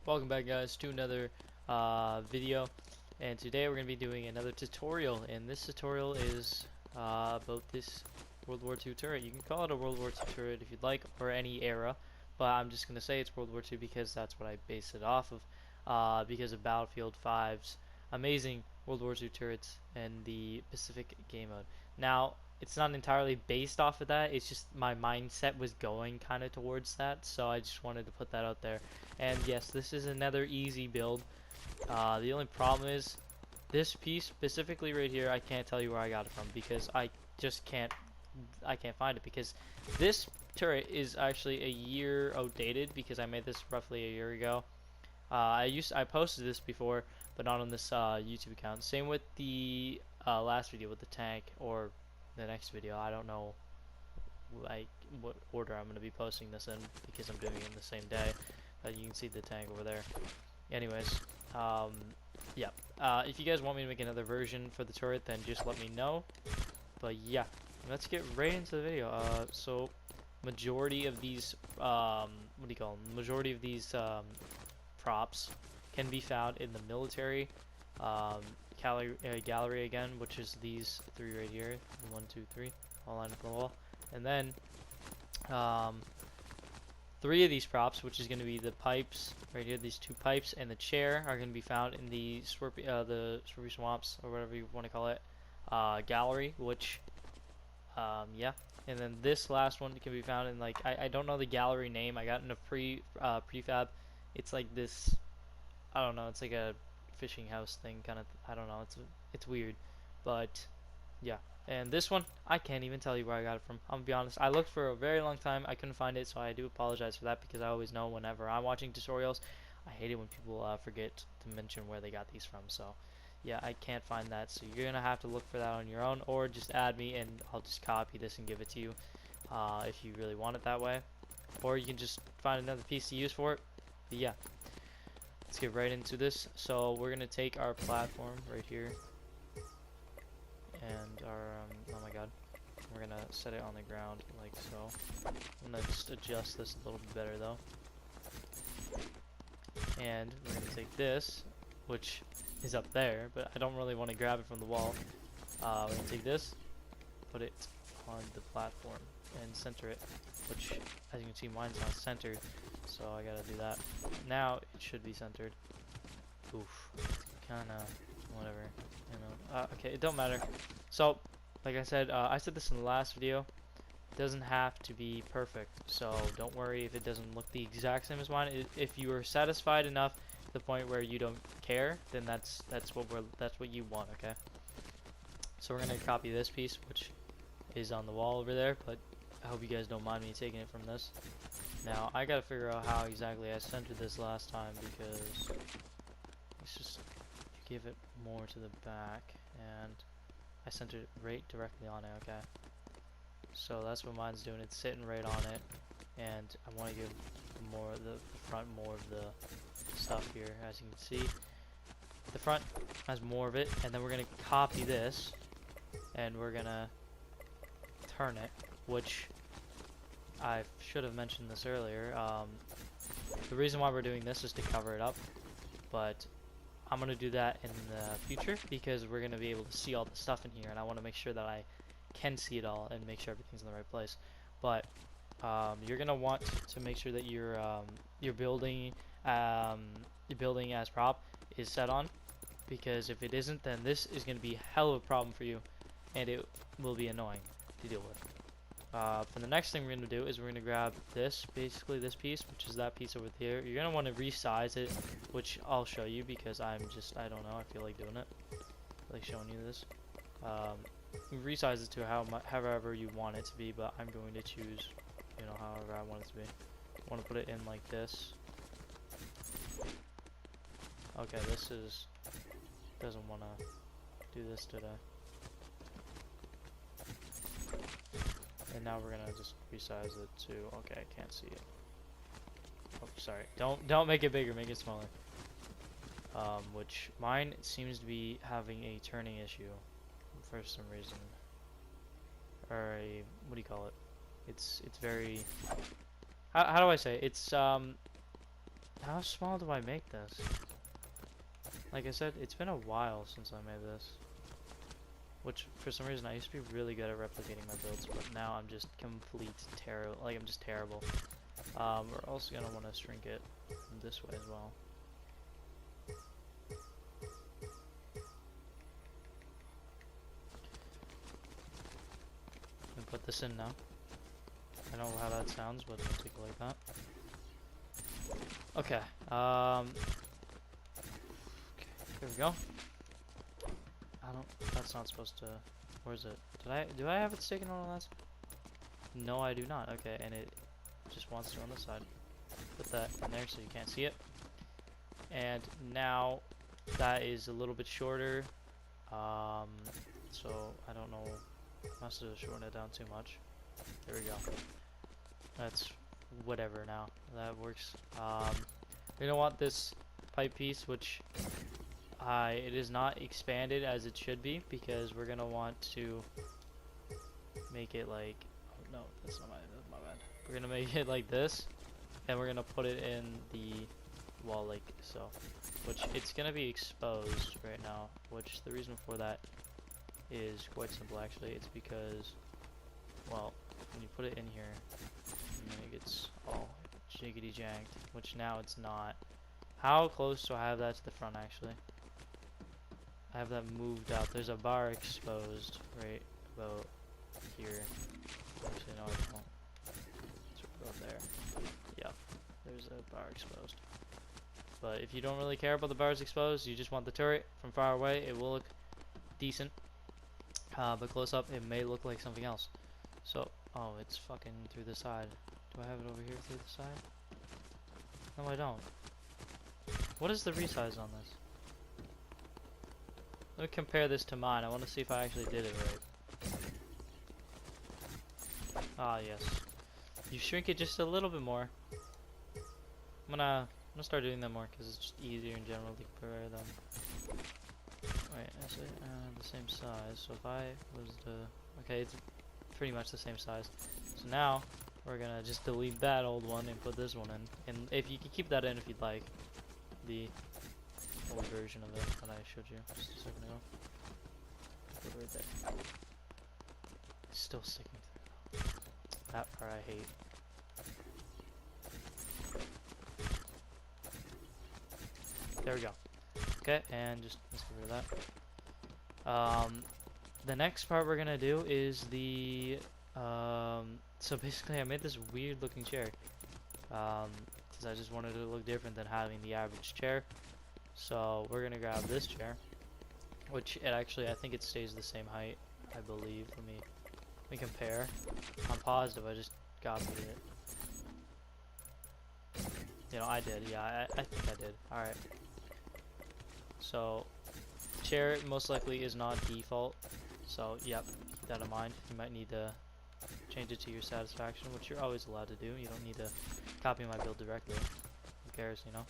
Welcome back, guys, to another video, and today we're going to be doing another tutorial, and this tutorial is about this World War II turret. You can call it a World War II turret if you'd like, or any era, but I'm just going to say it's World War II because that's what I base it off of, because of Battlefield 5's amazing World War II turrets and the Pacific game mode. Now, it's not entirely based off of that, it's just my mindset was going kind of towards that, so I just wanted to put that out there. And yes, this is another easy build. The only problem is this piece specifically right here, I can't tell you where I got it from because I just can't find it, because this turret is actually a year outdated because I made this roughly a year ago. I posted this before, but not on this YouTube account. Same with the last video with the tank, or the next video. I don't know like what order I'm going to be posting this in because I'm doing it in the same day. You can see the tank over there. Anyways, yeah. If you guys want me to make another version for the turret, then just let me know. But yeah, let's get right into the video. So majority of these, what do you call them? Majority of these props can be found in the military gallery again, which is these three right here. 1, 2, 3, all lined up on the wall, and then three of these props, which is going to be the pipes right here, these two pipes, and the chair, are going to be found in the Swirpy Swamps, or whatever you want to call it, gallery, which, yeah. And then this last one can be found in, like, I don't know the gallery name. I got in a prefab. It's like this, I don't know, it's like a fishing house thing, kind of, I don't know, it's weird, but yeah. And this one, I can't even tell you where I got it from. I'm gonna be honest. I looked for a very long time. I couldn't find it, so I do apologize for that, because I always know whenever I'm watching tutorials, I hate it when people forget to mention where they got these from. So, yeah, I can't find that. So you're gonna have to look for that on your own, or just add me, and I'll just copy this and give it to you if you really want it that way. Or you can just find another piece to use for it. But yeah, let's get right into this. So we're gonna take our platform right here, and our oh my god, we're gonna set it on the ground like so. I'm gonna just adjust this a little bit better though, and we're gonna take this, which is up there, but I don't really want to grab it from the wall. We're gonna take this, put it on the platform, and center it, which, as you can see, mine's not centered, so I gotta do that. Now it should be centered. Oof, kinda whatever, you know. Okay, it don't matter. So, like I said this in the last video, it doesn't have to be perfect, so don't worry if it doesn't look the exact same as mine. If you are satisfied enough to the point where you don't care, then that's what you want, okay? So we're gonna copy this piece, which is on the wall over there, but I hope you guys don't mind me taking it from this. Now I gotta figure out how exactly I centered this last time, because let's just give it more to the back, and I centered it right directly on it. Okay, so that's what mine's doing. It's sitting right on it, and I want to give more of the front more of the stuff here. As you can see, the front has more of it, and then we're gonna copy this, and we're gonna turn it, which I should have mentioned this earlier. The reason why we're doing this is to cover it up, but I'm going to do that in the future because we're going to be able to see all the stuff in here, and I want to make sure that I can see it all and make sure everything's in the right place. But you're going to want to make sure that your building as prop is set on, because if it isn't, then this is going to be a hell of a problem for you, and it will be annoying to deal with. For the next thing we're going to do is we're going to grab this, basically this piece, which is that piece over here. You're going to want to resize it, which I'll show you because I don't know, I feel like doing it. I feel like showing you this. Resize it to however you want it to be, but I'm going to choose, you know, however I want it to be. I want to put it in like this. Okay, doesn't want to do this today. And now we're gonna just resize it to, okay, I can't see it. Oh, sorry. Don't make it bigger, make it smaller. Which mine seems to be having a turning issue for some reason. Or a, what do you call it? It's very, how do I say? It's How small do I make this? Like I said, it's been a while since I made this. Which, for some reason, I used to be really good at replicating my builds, but now I'm just complete terrible. Like, I'm just terrible. We're also gonna want to shrink it this way as well. And put this in now. I don't know how that sounds, but I'll take it like that. Okay. Okay, here we go. That's not supposed to. Where is it? Do I have it sticking on the last? No, I do not. Okay, and it just wants to on the side. Put that in there so you can't see it. And now that is a little bit shorter. So I don't know. Must have shortened it down too much. There we go. That's whatever now. That works. You're gonna want this pipe piece, which it is not expanded as it should be, because we're gonna want to make it like, oh no, that's my bad. We're gonna make it like this, and we're gonna put it in the wall like so, which it's gonna be exposed right now, which the reason for that is quite simple actually. It's because, well, when you put it in here, it gets all jiggity janked, which now it's not. How close do I have that to the front actually? I have that moved out. There's a bar exposed right about here. Actually, no, I don't. It's about there. Yeah, there's a bar exposed. But if you don't really care about the bars exposed, you just want the turret from far away, it will look decent. But close up, it may look like something else. So, oh, it's fucking through the side. Do I have it over here through the side? No, I don't. What is the resize on this? Let me compare this to mine. I want to see if I actually did it right. Ah, yes. You shrink it just a little bit more. I'm gonna start doing that more because it's just easier in general to compare them. Wait, is it the same size? So if I was to, okay, it's pretty much the same size. So now we're gonna just delete that old one and put this one in. And if you can keep that in if you'd like, the old version of it that I showed you just a second ago. Put it right there. It's still sticking through. That part I hate. There we go. Okay, and just let's get rid of that. The next part we're gonna do is the so basically I made this weird looking chair because I just wanted it to look different than having the average chair. So we're gonna grab this chair, which it actually, I think it stays the same height, I believe. Let me compare. I'm positive I just copied it. You know, I did. Yeah, I think I did. All right. So chair most likely is not default. So yep, keep that in mind. You might need to change it to your satisfaction, which you're always allowed to do. You don't need to copy my build directly. Who cares, you know?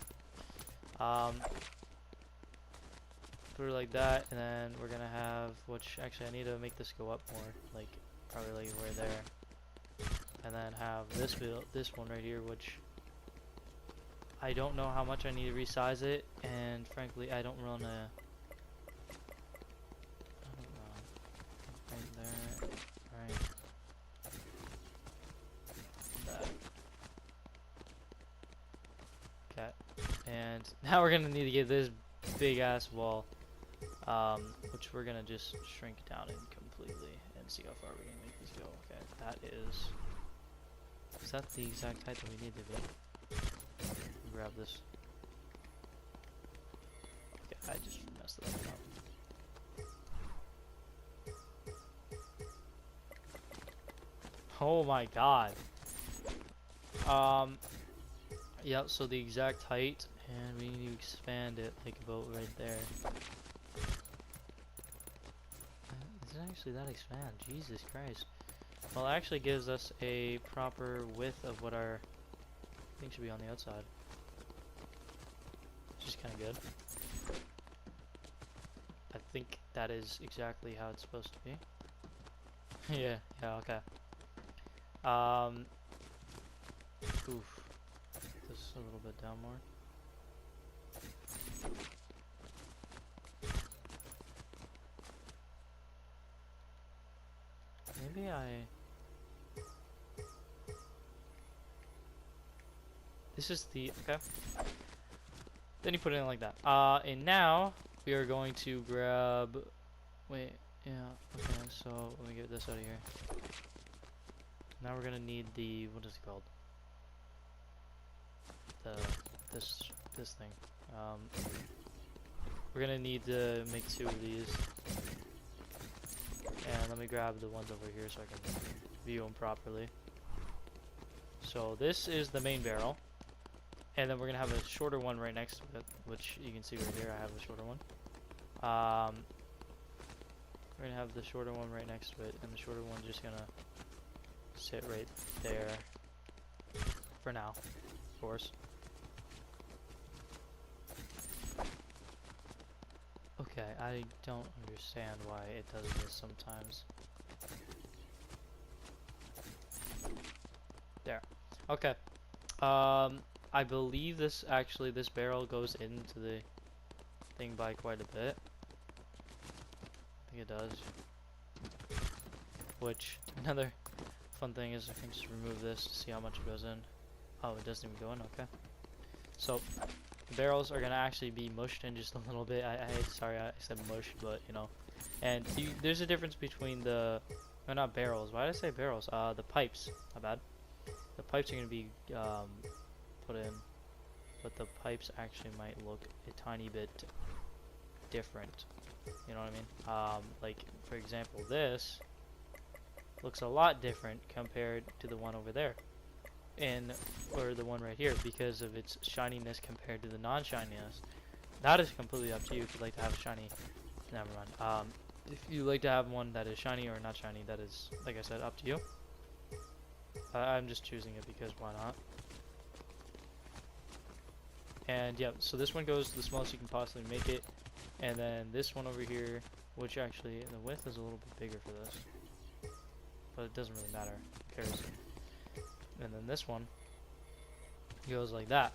Put it like that, and then we're gonna have, which actually I need to make this go up more, like probably like right there, and then have this one right here, which I don't know how much I need to resize it, and frankly I don't wanna. I don't know. Right there, right. That. Okay, and now we're gonna need to get this big ass wall. Which we're gonna just shrink down in completely and see how far we can make this go. Okay, that is that the exact height that we need to be? Grab this. Okay, I just messed that up. Oh my god. Yeah, so the exact height, and we need to expand it like about right there. Does it actually that expand? Jesus Christ. Well, it actually gives us a proper width of what our thing should be on the outside. Which is kind of good. I think that is exactly how it's supposed to be. yeah, okay. Oof. This a little bit down more. maybe this is the, okay. Then you put it in like that. And now we are going to grab, wait, yeah, okay, so let me get this out of here. Now we're gonna need the, what is it called? This thing. We're gonna need to make 2 of these. And let me grab the ones over here so I can view them properly. So this is the main barrel. And then we're gonna have a shorter one right next to it, which you can see right here. I have a shorter one. We're gonna have the shorter one right next to it, and the shorter one just gonna sit right there for now, of course. Okay, I don't understand why it does this sometimes. There. Okay. I believe this barrel goes into the thing by quite a bit. I think it does. Which, another fun thing is I can just remove this to see how much goes in. Oh, it doesn't even go in, okay. So, the barrels are gonna actually be mushed in just a little bit. Sorry, I said mushed, but you know. And there's a difference between the, no, not barrels. Why did I say barrels? The pipes. My bad. The pipes are gonna be put in, but the pipes actually might look a tiny bit different. You know what I mean? Like for example, this looks a lot different compared to the one over there, or the one right here, because of its shininess compared to the non-shininess. That is completely up to you if you'd like to have a shiny. Never mind. If you like to have one that is shiny or not shiny, that is, like I said, up to you. I'm just choosing it because why not? And yeah, so this one goes the smallest you can possibly make it, and then this one over here, which actually the width is a little bit bigger for this, but it doesn't really matter. Who cares? And then this one goes like that.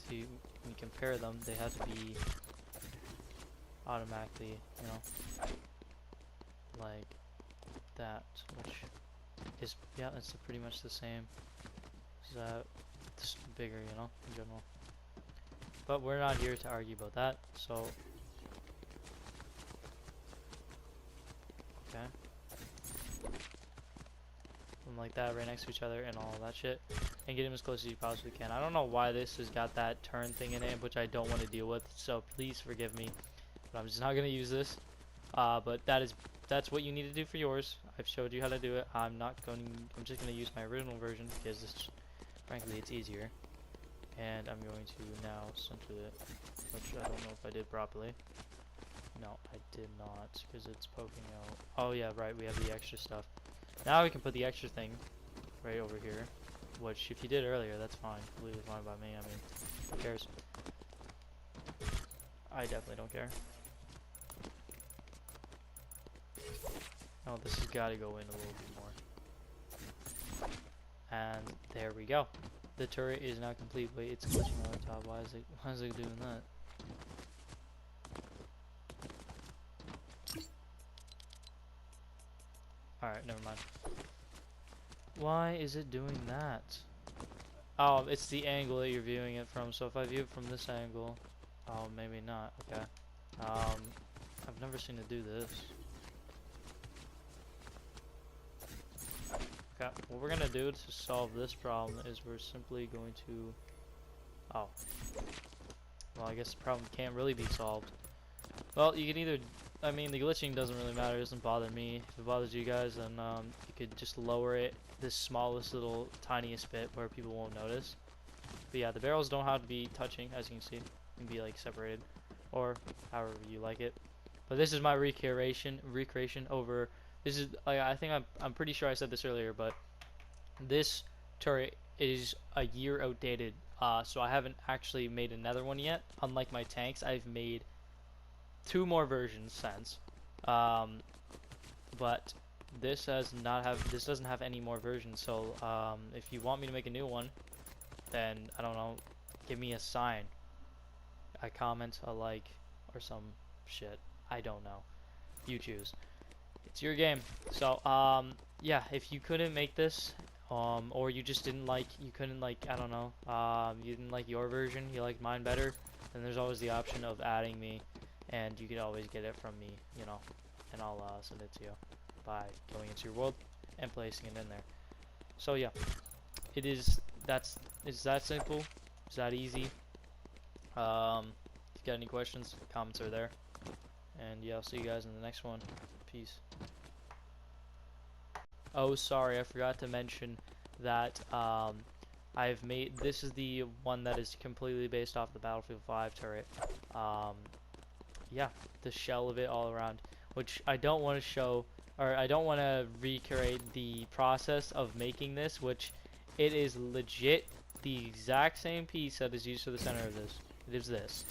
See, when you compare them, they have to be automatically, you know, like that, which is, yeah, it's pretty much the same. So just bigger, you know, in general. But we're not here to argue about that, so okay. And like that, right next to each other, and all of that shit, and get them as close as you possibly can. I don't know why this has got that turn thing in it, which I don't want to deal with, so please forgive me. But I'm just not gonna use this. But that's what you need to do for yours. I've showed you how to do it. I'm just gonna use my original version because this, frankly, it's easier. And I'm going to now center it, which I don't know if I did properly. No, I did not, because it's poking out. Oh yeah, right, we have the extra stuff. Now we can put the extra thing right over here, which if you did earlier, that's fine. Completely fine by me. I mean, who cares? I definitely don't care. Oh, this has got to go in a little bit more. And there we go. The turret is now complete. Wait, it's glitching on the top. Why is it doing that? Alright, never mind. Why is it doing that? Oh, it's the angle that you're viewing it from. So if I view it from this angle, oh, maybe not. Okay. I've never seen it do this. Okay, what we're gonna do to solve this problem is we're simply going to, oh, well, I guess the problem can't really be solved. Well, you can either, I mean, the glitching doesn't really matter, it doesn't bother me. If it bothers you guys, then you could just lower it this smallest little tiniest bit where people won't notice. But yeah, the barrels don't have to be touching, as you can see. They can be like separated, or however you like it. But this is my recreation over. This is, like, I think I'm pretty sure I said this earlier, but this turret is a year outdated. So I haven't actually made another one yet. Unlike my tanks, I've made 2 more versions since. But this doesn't have any more versions. So if you want me to make a new one, then I don't know, give me a sign, a comment, a like, or some shit. I don't know. You choose. It's your game. So, yeah, if you couldn't make this, or you just didn't like, you couldn't like, I don't know, you didn't like your version, you liked mine better, then there's always the option of adding me, and you can always get it from me, you know, and I'll send it to you by going into your world and placing it in there. So yeah, it is, it's that simple, it's that easy. If you got any questions, comments are there. And yeah, I'll see you guys in the next one. Peace. Oh, sorry, I forgot to mention that I've made, this is the one that is completely based off the Battlefield 5 turret. Um, yeah, the shell of it all around, which I don't want to show, or I don't want to recreate the process of making this, which it is legit the exact same piece that is used for the center of this. It is this.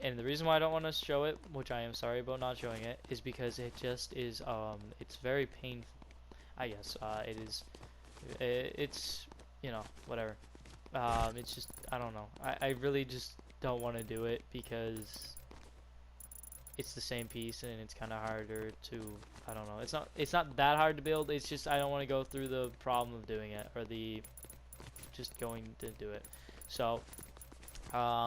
And the reason why I don't want to show it, which I am sorry about not showing it, is because it just is, it's very painful. I guess, it is, it's, you know, whatever. It's just, I don't know. I really just don't want to do it because it's the same piece and it's kind of harder to, I don't know. It's not that hard to build. It's just I don't want to go through the problem of doing it, or the just going to do it. So,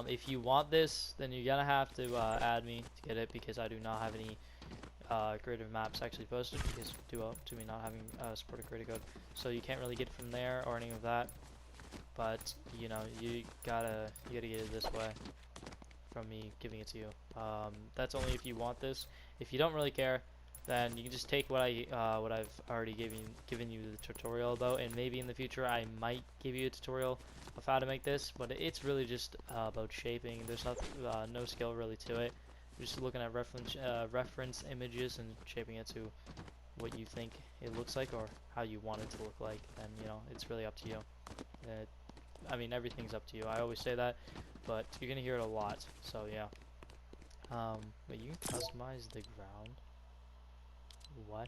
if you want this, then you're gonna have to add me to get it, because I do not have any creative maps actually posted, because due to me not having supported creative code, so you can't really get it from there or any of that. But you know, you gotta get it this way from me giving it to you. That's only if you want this. If you don't really care, then you can just take what I've already given you the tutorial about, and maybe in the future I might give you a tutorial of how to make this. But it's really just about shaping. There's no skill really to it. You're just looking at reference images and shaping it to what you think it looks like, or how you want it to look like. And you know, it's really up to you. I mean, everything's up to you. I always say that, but you're gonna hear it a lot. So yeah. But you can customize the ground. What?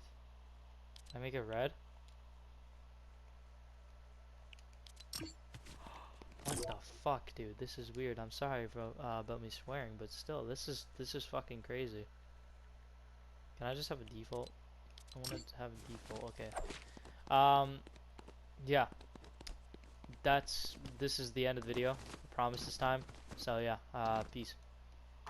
Can I make it red? What the fuck, dude? This is weird. I'm sorry about me swearing, but still, this is fucking crazy. Can I just have a default? I want to have a default. Okay. Yeah. This is the end of the video. I promise this time. So yeah. Peace.